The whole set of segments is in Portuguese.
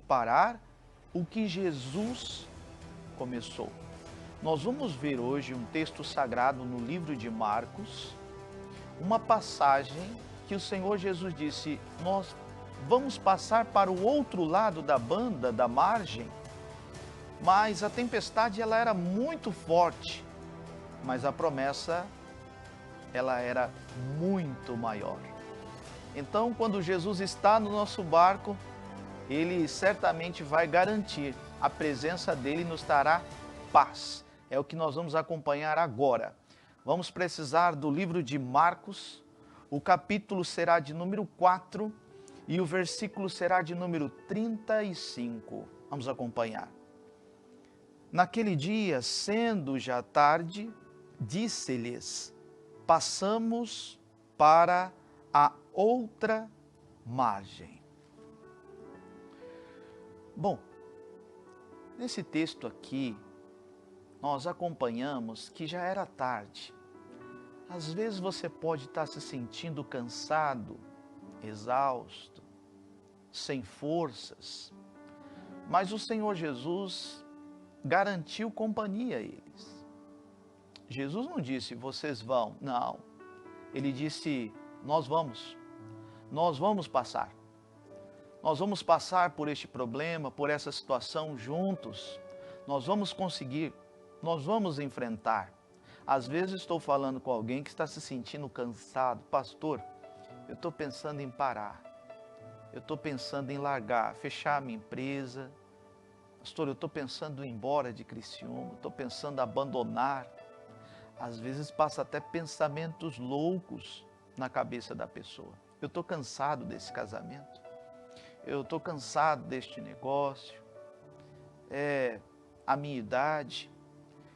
parar o que Jesus começou. Nós vamos ver hoje um texto sagrado no livro de Marcos, uma passagem que o Senhor Jesus disse: nós vamos passar para o outro lado da banda, da margem, mas a tempestade ela era muito forte, mas a promessa ela era muito maior. Então, quando Jesus está no nosso barco, Ele certamente vai garantir, a presença dEle nos dará paz. É o que nós vamos acompanhar agora. Vamos precisar do livro de Marcos, o capítulo será de número 4 e o versículo será de número 35. Vamos acompanhar. Naquele dia, sendo já tarde, disse-lhes: passamos para a outra margem. Bom, nesse texto aqui, nós acompanhamos que já era tarde. Às vezes você pode estar se sentindo cansado, exausto, sem forças, mas o Senhor Jesus garantiu companhia a eles. Jesus não disse, vocês vão, não. Ele disse, nós vamos passar. Nós vamos passar por este problema, por essa situação juntos. Nós vamos conseguir, nós vamos enfrentar. Às vezes estou falando com alguém que está se sentindo cansado. Pastor, eu estou pensando em parar. Eu estou pensando em largar, fechar a minha empresa. Pastor, eu estou pensando em ir embora de Criciúma. Estou pensando em abandonar. Às vezes passa até pensamentos loucos na cabeça da pessoa. Eu estou cansado desse casamento. Eu estou cansado deste negócio. É a minha idade.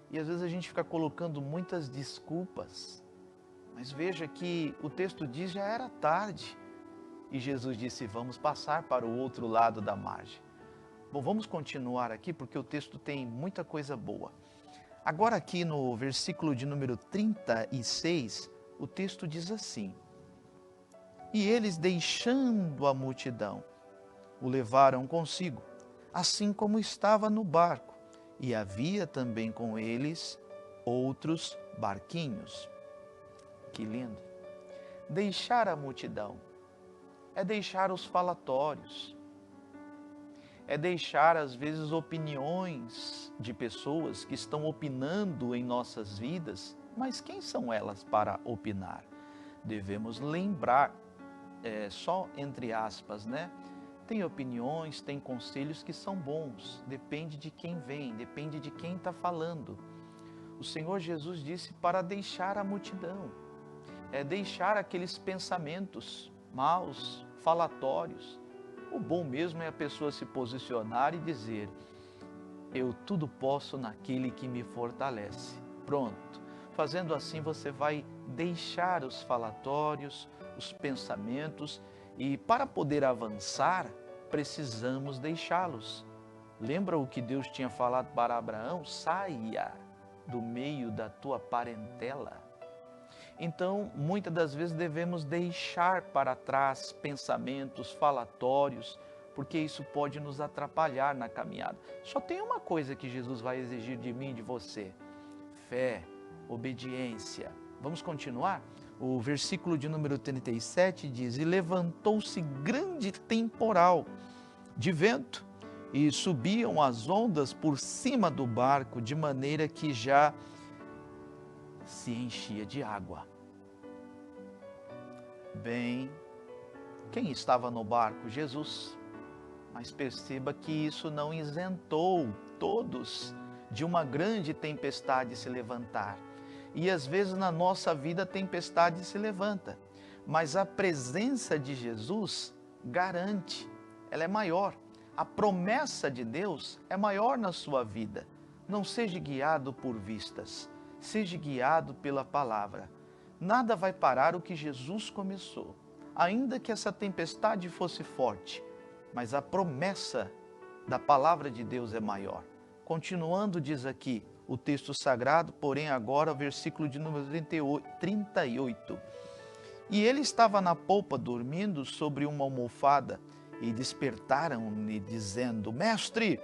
E às vezes a gente fica colocando muitas desculpas. Mas veja que o texto diz já era tarde. E Jesus disse, vamos passar para o outro lado da margem. Bom, vamos continuar aqui porque o texto tem muita coisa boa. Agora aqui no versículo de número 36, o texto diz assim: e eles, deixando a multidão, o levaram consigo, assim como estava no barco, e havia também com eles outros barquinhos. Que lindo! Deixar a multidão é deixar os falatórios, é deixar às vezes opiniões de pessoas que estão opinando em nossas vidas, mas quem são elas para opinar? Devemos lembrar, só entre aspas, né? Tem opiniões, tem conselhos que são bons, depende de quem vem, depende de quem está falando. O Senhor Jesus disse para deixar a multidão, é deixar aqueles pensamentos maus, falatórios. O bom mesmo é a pessoa se posicionar e dizer, eu tudo posso naquele que me fortalece. Pronto. Fazendo assim você vai deixar os falatórios, os pensamentos, e para poder avançar, precisamos deixá-los. Lembra o que Deus tinha falado para Abraão? Saia do meio da tua parentela. Então, muitas das vezes devemos deixar para trás pensamentos, falatórios, porque isso pode nos atrapalhar na caminhada. Só tem uma coisa que Jesus vai exigir de mim e de você: fé, obediência. Vamos continuar? O versículo de número 37 diz, e levantou-se grande temporal de vento, e subiam as ondas por cima do barco, de maneira que já se enchia de água. Bem, quem estava no barco? Jesus. Mas perceba que isso não isentou todos de uma grande tempestade se levantar. E às vezes na nossa vida a tempestade se levanta, mas a presença de Jesus garante, ela é maior. A promessa de Deus é maior na sua vida. Não seja guiado por vistas, seja guiado pela palavra. Nada vai parar o que Jesus começou, ainda que essa tempestade fosse forte, mas a promessa da palavra de Deus é maior. Continuando, diz aqui o texto sagrado, porém agora o versículo de número 38. E ele estava na polpa dormindo sobre uma almofada, e despertaram-lhe dizendo: Mestre,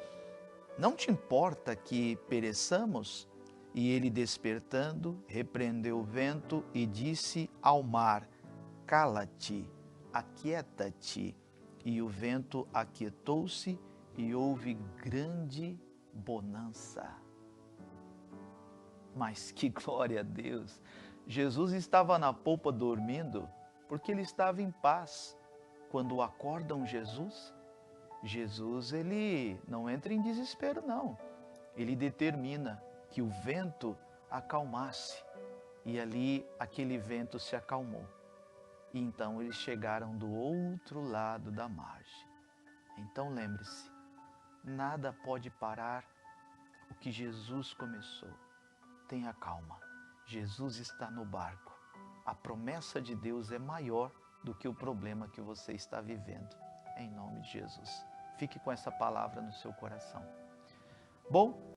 não te importa que pereçamos? E ele, despertando, repreendeu o vento e disse ao mar: Cala-te, aquieta-te. E o vento aquietou-se e houve grande bonança. Mas que glória a Deus! Jesus estava na polpa dormindo porque ele estava em paz. Quando acordam Jesus, ele não entra em desespero, não. Ele determina que o vento acalmasse. E ali aquele vento se acalmou. E então eles chegaram do outro lado da margem. Então lembre-se, nada pode parar o que Jesus começou. Tenha calma, Jesus está no barco. A promessa de Deus é maior do que o problema que você está vivendo. Em nome de Jesus. Fique com essa palavra no seu coração. Bom,